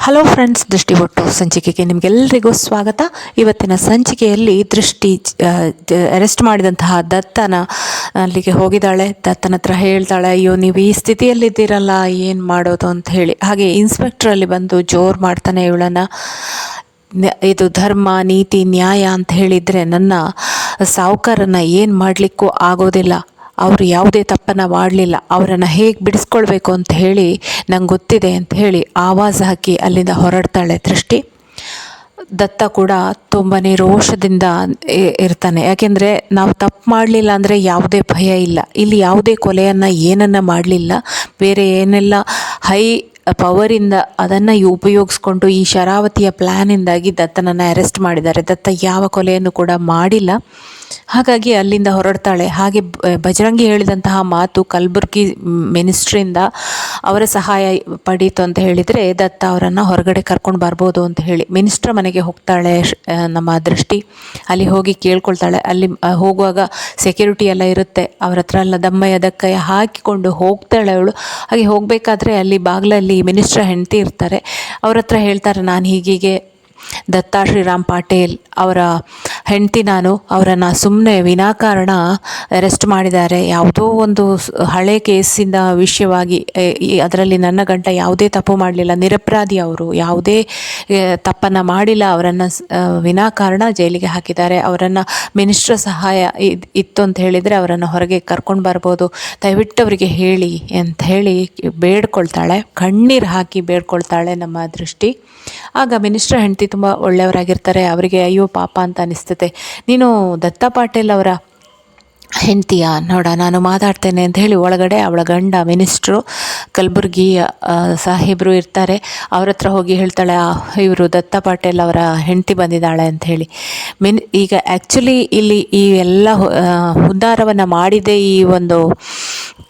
Hello friends, ದೃಷ್ಟಿ ಒಟ್ಟು ಸಂಚಿಕೆಗೆ ನಿಮಗೆಲ್ಲರಿಗೂ ಸ್ವಾಗತ. ಇವತ್ತಿನ ಸಂಚಿಕೆಯಲ್ಲಿ ದೃಷ್ಟಿ ಅರೆಸ್ಟ್ ಮಾಡಿದಂತಹ ದತ್ತನ ಅಲ್ಲಿಗೆ ಹೋಗಿದ್ದಾಳೆ. ದತ್ತನ ಹತ್ರ ಹೇಳ್ತಾಳೆ, ಅಯ್ಯೋ ನೀವು ಈ ಸ್ಥಿತಿಯಲ್ಲಿದ್ದೀರಲ್ಲ, ಏನು ಮಾಡೋದು ಅಂತ ಹೇಳಿ. ಹಾಗೆ ಇನ್ಸ್ಪೆಕ್ಟರ್ ಅಲ್ಲಿ ಬಂದು ಜೋರು ಮಾಡ್ತಾನೆ ಇವಳನ್ನು. ಇದು ಧರ್ಮ, ನೀತಿ, ನ್ಯಾಯ ಅಂತ ಹೇಳಿದರೆ ನನ್ನ ಸಾಹುಕಾರನ್ನು ಏನು ಮಾಡಲಿಕ್ಕೂ ಆಗೋದಿಲ್ಲ. ಅವರು ಯಾವುದೇ ತಪ್ಪನ್ನು ಮಾಡಲಿಲ್ಲ, ಅವರನ್ನು ಹೇಗೆ ಬಿಡಿಸ್ಕೊಳ್ಬೇಕು ಅಂತ ಹೇಳಿ ನಂಗೆ ಗೊತ್ತಿದೆ ಅಂತ ಹೇಳಿ ಆವಾಜ್ ಹಾಕಿ ಅಲ್ಲಿಂದ ಹೊರಡ್ತಾಳೆ ದೃಷ್ಟಿ. ದತ್ತ ಕೂಡ ತುಂಬಾ ರೋಷದಿಂದ ಇರ್ತಾನೆ. ಯಾಕೆಂದರೆ ನಾವು ತಪ್ಪು ಮಾಡಲಿಲ್ಲ ಅಂದರೆ ಯಾವುದೇ ಭಯ ಇಲ್ಲ. ಇಲ್ಲಿ ಯಾವುದೇ ಕೊಲೆಯನ್ನು ಏನನ್ನು ಮಾಡಲಿಲ್ಲ, ಬೇರೆ ಏನೆಲ್ಲ ಹೈ ಪವರಿಂದ ಅದನ್ನು ಉಪಯೋಗಿಸ್ಕೊಂಡು ಈ ಶರಾವತಿಯ ಪ್ಲ್ಯಾನಿಂದಾಗಿ ದತ್ತನನ್ನು ಅರೆಸ್ಟ್ ಮಾಡಿದ್ದಾರೆ. ದತ್ತ ಯಾವ ಕೊಲೆಯನ್ನು ಕೂಡ ಮಾಡಿಲ್ಲ. ಹಾಗಾಗಿ ಅಲ್ಲಿಂದ ಹೊರಡ್ತಾಳೆ. ಹಾಗೆ ಬಜರಂಗಿ ಹೇಳಿದಂತಹ ಮಾತು ಕಲಬುರ್ಗಿ ಮಿನಿಸ್ಟ್ರಿಂದ ಅವರ ಸಹಾಯ ಪಡೀತು ಅಂತ ಹೇಳಿದರೆ ದತ್ತ ಅವರನ್ನು ಹೊರಗಡೆ ಕರ್ಕೊಂಡು ಬರ್ಬೋದು ಅಂತ ಹೇಳಿ ಮಿನಿಸ್ಟ್ರ ಮನೆಗೆ ಹೋಗ್ತಾಳೆ ನಮ್ಮ ದೃಷ್ಟಿ. ಅಲ್ಲಿ ಹೋಗಿ ಕೇಳ್ಕೊಳ್ತಾಳೆ. ಅಲ್ಲಿ ಹೋಗುವಾಗ ಸೆಕ್ಯೂರಿಟಿ ಎಲ್ಲ ಇರುತ್ತೆ, ಅವ್ರ ಹತ್ರ ಎಲ್ಲ ದಮ್ಮಯ್ಯ ಹಾಕಿಕೊಂಡು ಹೋಗ್ತಾಳೆ ಅವಳು. ಹಾಗೆ ಹೋಗಬೇಕಾದ್ರೆ ಅಲ್ಲಿ ಬಾಗಿಲಲ್ಲಿ ಮಿನಿಸ್ಟ್ರ ಹೆಂಡತಿ ಇರ್ತಾರೆ. ಅವ್ರ ಹತ್ರ ಹೇಳ್ತಾರೆ, ನಾನು ಹೀಗೀಗೆ ದತ್ತಾ ಶ್ರೀರಾಮ್ ಪಾಟೀಲ್ ಅವರ ಹೆಂಡತಿ, ನಾನು ಅವರನ್ನು ಸುಮ್ಮನೆ ವಿನಾಕಾರಣ ಅರೆಸ್ಟ್ ಮಾಡಿದ್ದಾರೆ. ಯಾವುದೋ ಒಂದು ಹಳೆ ಕೇಸಿಂದ ವಿಷಯವಾಗಿ, ಅದರಲ್ಲಿ ನನ್ನ ಗಂಟ ಯಾವುದೇ ತಪ್ಪು ಮಾಡಲಿಲ್ಲ, ನಿರಪರಾಧಿ ಅವರು, ಯಾವುದೇ ತಪ್ಪನ್ನು ಮಾಡಿಲ್ಲ. ಅವರನ್ನು ವಿನಾಕಾರಣ ಜೈಲಿಗೆ ಹಾಕಿದ್ದಾರೆ. ಅವರನ್ನು ಮಿನಿಸ್ಟ್ರ ಸಹಾಯ ಇತ್ತು ಅಂತ ಹೇಳಿದರೆ ಅವರನ್ನು ಹೊರಗೆ ಕರ್ಕೊಂಡು ಬರ್ಬೋದು, ದಯವಿಟ್ಟು ಅವರಿಗೆ ಹೇಳಿ ಅಂತ ಹೇಳಿ ಬೇಡ್ಕೊಳ್ತಾಳೆ. ಕಣ್ಣೀರು ಹಾಕಿ ಬೇಡ್ಕೊಳ್ತಾಳೆ ನಮ್ಮ ದೃಷ್ಟಿ. ಆಗ ಮಿನಿಸ್ಟ್ರ ಹೆಂಡತಿ ತುಂಬ ಒಳ್ಳೆಯವರಾಗಿರ್ತಾರೆ. ಅವರಿಗೆ ಅಯ್ಯೋ ಪಾಪ ಅಂತ ಅನಿಸ್ತದೆ. ನೀನು ದತ್ತಾ ಪಾಟೀಲ್ ಅವರ ಹೆಂಡತಿಯ, ನೋಡ ನಾನು ಮಾತಾಡ್ತೇನೆ ಅಂತ ಹೇಳಿ ಒಳಗಡೆ ಅವಳ ಗಂಡ ಮಿನಿಸ್ಟ್ರು ಕಲಬುರ್ಗಿ ಸಾಹೇಬರು ಇರ್ತಾರೆ. ಅವ್ರ ಹತ್ರ ಹೋಗಿ ಹೇಳ್ತಾಳೆ, ಇವರು ದತ್ತಾ ಪಾಟೀಲ್ ಅವರ ಹೆಂಡತಿ ಬಂದಿದ್ದಾಳೆ ಅಂತ ಹೇಳಿ. ಈಗ ಆ್ಯಕ್ಚುಲಿ ಇಲ್ಲಿ ಈ ಎಲ್ಲ ಹುನ್ನಾರವನ್ನು ಮಾಡಿದೆ ಈ ಒಂದು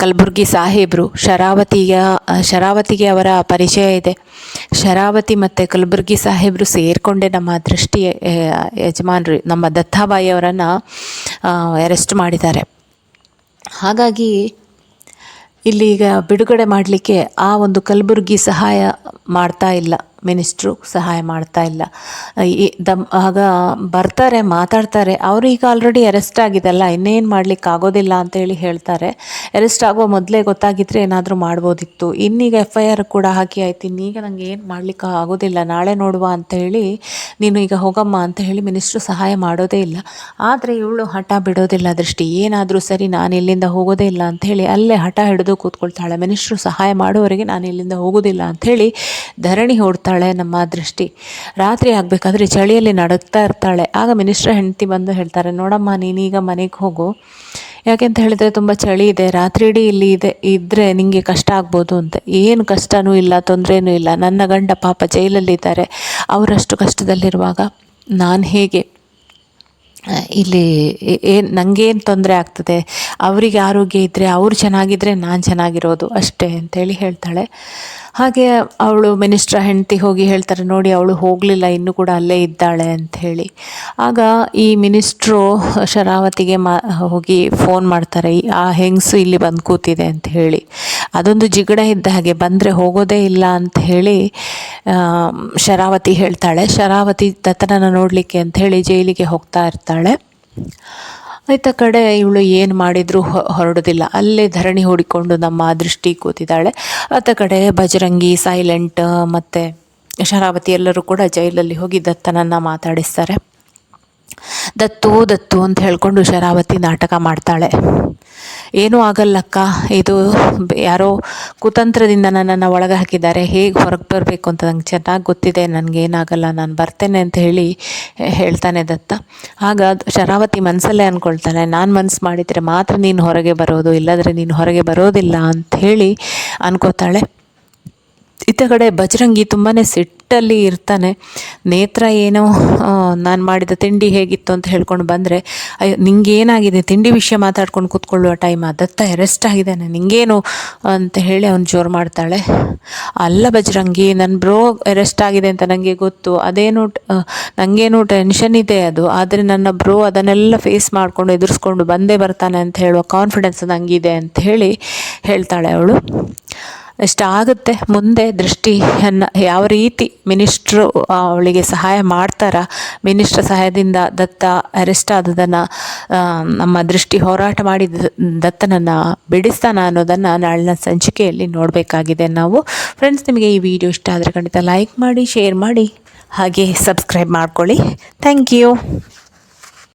ಕಲಬುರ್ಗಿ ಸಾಹೇಬರು. ಶರಾವತಿಗೆ ಅವರ ಪರಿಚಯ ಇದೆ. ಶರಾವತಿ ಮತ್ತು ಕಲಬುರ್ಗಿ ಸಾಹೇಬರು ಸೇರಿಕೊಂಡೆ ನಮ್ಮ ದೃಷ್ಟಿ ಯಜಮಾನ್ರು ನಮ್ಮ ದತ್ತಾಬಾಯಿ ಅವರನ್ನು ಅರೆಸ್ಟ್ ಮಾಡಿದ್ದಾರೆ. ಹಾಗಾಗಿ ಇಲ್ಲಿ ಈಗ ಬಿಡುಗಡೆ ಮಾಡಲಿಕ್ಕೆ ಆ ಒಂದು ಕಲಬುರ್ಗಿ ಸಹಾಯ ಮಾಡ್ತಾ ಇಲ್ಲ, ಮಿನಿಸ್ಟ್ರು ಸಹಾಯ ಮಾಡ್ತಾ ಇಲ್ಲ. ಆಗ ಬರ್ತಾರೆ, ಮಾತಾಡ್ತಾರೆ. ಅವರು ಈಗ ಆಲ್ರೆಡಿ ಅರೆಸ್ಟ್ ಆಗಿದೆಲ್ಲ, ಇನ್ನೇನು ಮಾಡಲಿಕ್ಕೆ ಆಗೋದಿಲ್ಲ ಅಂತೇಳಿ ಹೇಳ್ತಾರೆ. ಅರೆಸ್ಟ್ ಆಗೋ ಮೊದಲೇ ಗೊತ್ತಾಗಿದ್ದರೆ ಏನಾದರೂ ಮಾಡ್ಬೋದಿತ್ತು. ಇನ್ನೀಗ FIR ಕೂಡ ಹಾಕಿ ಆಯ್ತು, ಇನ್ನೀಗ ನನಗೆ ಏನು ಮಾಡಲಿಕ್ಕೆ ಆಗೋದಿಲ್ಲ, ನಾಳೆ ನೋಡುವ ಅಂತ ಹೇಳಿ ನೀನು ಈಗ ಹೋಗಮ್ಮ ಅಂತ ಹೇಳಿ ಮಿನಿಸ್ಟ್ರು ಸಹಾಯ ಮಾಡೋದೇ ಇಲ್ಲ. ಆದರೆ ಇವಳು ಹಠ ಬಿಡೋದಿಲ್ಲ. ದೃಷ್ಟಿ ಏನಾದರೂ ಸರಿ, ನಾನು ಇಲ್ಲಿಂದ ಹೋಗೋದೇ ಇಲ್ಲ ಅಂಥೇಳಿ ಅಲ್ಲೇ ಹಠ ಹಿಡಿದು ಕೂತ್ಕೊಳ್ತಾಳೆ. ಮಿನಿಸ್ಟ್ರು ಸಹಾಯ ಮಾಡೋವರೆಗೆ ನಾನು ಇಲ್ಲಿಂದ ಹೋಗೋದಿಲ್ಲ ಅಂಥೇಳಿ ಧರಣಿ ಹೊಡ್ತಾಳೆ ನಮ್ಮ ದೃಷ್ಟಿ. ರಾತ್ರಿ ಆಗಬೇಕಾದ್ರೆ ಚಳಿಯಲ್ಲಿ ನಡುಗ್ತಾ ಇರ್ತಾಳೆ. ಆಗ ಮಿನಿಸ್ಟ್ರ ಹೆಂಡತಿ ಬಂದು ಹೇಳ್ತಾರೆ, ನೋಡಮ್ಮ ನೀನೀಗ ಮನೆಗೆ ಹೋಗು, ಯಾಕೆಂತ ಹೇಳಿದರೆ ತುಂಬ ಚಳಿ ಇದೆ, ರಾತ್ರಿ ಇಡೀ ಇಲ್ಲಿ ಇದ್ದರೆ ನಿಮಗೆ ಕಷ್ಟ ಆಗ್ಬೋದು ಅಂತ. ಏನು ಕಷ್ಟವೂ ಇಲ್ಲ, ತೊಂದರೆನೂ ಇಲ್ಲ. ನನ್ನ ಗಂಡ ಪಾಪ ಜೈಲಲ್ಲಿದ್ದಾರೆ. ಅವರಷ್ಟು ಕಷ್ಟದಲ್ಲಿರುವಾಗ ನಾನು ಹೇಗೆ ಇಲ್ಲಿ ನನಗೇನು ತೊಂದರೆ ಆಗ್ತದೆ, ಅವರಿಗೆ ಆರೋಗ್ಯ ಇದ್ದರೆ ಅವ್ರು ಚೆನ್ನಾಗಿದ್ದರೆ ನಾನು ಚೆನ್ನಾಗಿರೋದು ಅಷ್ಟೇ ಅಂತೇಳಿ ಹೇಳ್ತಾಳೆ. ಹಾಗೆ ಅವಳು ಮಿನಿಸ್ಟ್ರ ಹೆಂಡತಿ ಹೋಗಿ ಹೇಳ್ತಾರೆ, ನೋಡಿ ಅವಳು ಹೋಗಲಿಲ್ಲ, ಇನ್ನೂ ಕೂಡ ಅಲ್ಲೇ ಇದ್ದಾಳೆ ಅಂಥೇಳಿ. ಆಗ ಈ ಮಿನಿಸ್ಟ್ರು ಶರಾವತಿಗೆ ಹೋಗಿ ಫೋನ್ ಮಾಡ್ತಾರೆ, ಆ ಹೆಂಗಸು ಇಲ್ಲಿ ಬಂದು ಕೂತಿದೆ ಅಂತ ಹೇಳಿ. ಅದೊಂದು ಜಿಗಡ ಇದ್ದ ಹಾಗೆ, ಬಂದರೆ ಹೋಗೋದೇ ಇಲ್ಲ ಅಂತ ಹೇಳಿ ಶರಾವತಿ ಹೇಳ್ತಾಳೆ. ಶರಾವತಿ ದತ್ತನನ್ನು ನೋಡಲಿಕ್ಕೆ ಅಂಥೇಳಿ ಜೈಲಿಗೆ ಹೋಗ್ತಾ ಇರ್ತಾಳೆ. ಆಯ್ತ ಕಡೆ ಇವಳು ಏನು ಮಾಡಿದರೂ ಹೊರಡೋದಿಲ್ಲ, ಅಲ್ಲೇ ಧರಣಿ ಹೂಡಿಕೊಂಡು ನಮ್ಮ ದೃಷ್ಟಿ ಕೂತಿದ್ದಾಳೆ. ಆತ ಕಡೆ ಬಜರಂಗಿ, ಸೈಲೆಂಟ್ ಮತ್ತು ಶರಾವತಿ ಎಲ್ಲರೂ ಕೂಡ ಜೈಲಲ್ಲಿ ಹೋಗಿ ದತ್ತನನ್ನು ಮಾತಾಡಿಸ್ತಾರೆ. ದತ್ತು ಅಂತ ಹೇಳ್ಕೊಂಡು ಶರಾವತಿ ನಾಟಕ ಮಾಡ್ತಾಳೆ. ಏನೂ ಆಗಲ್ಲಕ್ಕ, ಇದು ಯಾರೋ ಕುತಂತ್ರದಿಂದ ನನ್ನನ್ನು ಒಳಗೆ ಹಾಕಿದ್ದಾರೆ, ಹೇಗೆ ಹೊರಗೆ ಬರಬೇಕು ಅಂತ ನಂಗೆ ಚೆನ್ನಾಗಿ ಗೊತ್ತಿದೆ, ನನಗೇನಾಗಲ್ಲ, ನಾನು ಬರ್ತೇನೆ ಅಂತ ಹೇಳಿ ಹೇಳ್ತಾನೆ ದತ್ತ. ಆಗ ಶರಾವತಿ ಮನಸ್ಸಲ್ಲೇ ಅಂದ್ಕೊಳ್ತಾನೆ, ನಾನು ಮನಸ್ಸು ಮಾಡಿದರೆ ಮಾತ್ರ ನೀನು ಹೊರಗೆ ಬರೋದು, ಇಲ್ಲದ್ರೆ ನೀನು ಹೊರಗೆ ಬರೋದಿಲ್ಲ ಅಂಥೇಳಿ ಅನ್ಕೋತಾಳೆ. ಇತ್ತ ಕಡೆ ಬಜರಂಗಿ ತುಂಬಾ ಸಿಟ್ಟಲ್ಲಿ ಇರ್ತಾನೆ. ನೇತ್ರ ಏನೋ ನಾನು ಮಾಡಿದ ತಿಂಡಿ ಹೇಗಿತ್ತು ಅಂತ ಹೇಳ್ಕೊಂಡು ಬಂದರೆ, ಅಯ್ಯೋ ನಿಂಗೆ ಏನಾಗಿದೆ, ತಿಂಡಿ ವಿಷಯ ಮಾತಾಡ್ಕೊಂಡು ಕೂತ್ಕೊಳ್ಳುವ ಟೈಮ್, ದತ್ತ ಅರೆಸ್ಟ್ ಆಗಿದ್ದಾನೆ, ನಿಂಗೇನು ಅಂತ ಹೇಳಿ ಅವ್ನು ಜೋರು ಮಾಡ್ತಾಳೆ. ಅಲ್ಲ ಬಜರಂಗಿ, ನನ್ನ ಬ್ರೋ ಅರೆಸ್ಟ್ ಆಗಿದೆ ಅಂತ ನನಗೆ ಗೊತ್ತು, ಅದೇನು ನನಗೇನು ಟೆನ್ಷನ್ ಇದೆ ಅದು, ಆದರೆ ನನ್ನ ಬ್ರೋ ಅದನ್ನೆಲ್ಲ ಫೇಸ್ ಮಾಡಿಕೊಂಡು ಎದುರಿಸ್ಕೊಂಡು ಬಂದೇ ಬರ್ತಾನೆ ಅಂತ ಹೇಳುವ ಕಾನ್ಫಿಡೆನ್ಸ್ ನನಗಿದೆ ಅಂತ ಹೇಳಿ ಹೇಳ್ತಾಳೆ ಅವಳು. ಇಷ್ಟ ಆಗುತ್ತೆ ಮುಂದೆ ದೃಷ್ಟಿಯನ್ನು ಯಾವ ರೀತಿ ಮಿನಿಸ್ಟ್ರು ಅವಳಿಗೆ ಸಹಾಯ ಮಾಡ್ತಾರ, ಮಿನಿಸ್ಟ್ರ ಸಹಾಯದಿಂದ ದತ್ತ ಅರೆಸ್ಟ್ ಆದದನ್ನು ನಮ್ಮ ದೃಷ್ಟಿ ಹೋರಾಟ ಮಾಡಿ ದತ್ತನನ್ನು ಬಿಡಿಸ್ತಾನ ಅನ್ನೋದನ್ನು ನಾಳಿನ ಸಂಚಿಕೆಯಲ್ಲಿ ನೋಡಬೇಕಾಗಿದೆ ನಾವು. ಫ್ರೆಂಡ್ಸ್, ನಿಮಗೆ ಈ ವಿಡಿಯೋ ಇಷ್ಟ ಆದರೆ ಖಂಡಿತ ಲೈಕ್ ಮಾಡಿ, ಶೇರ್ ಮಾಡಿ, ಹಾಗೆ ಸಬ್ಸ್ಕ್ರೈಬ್ ಮಾಡ್ಕೊಳ್ಳಿ. Thank you.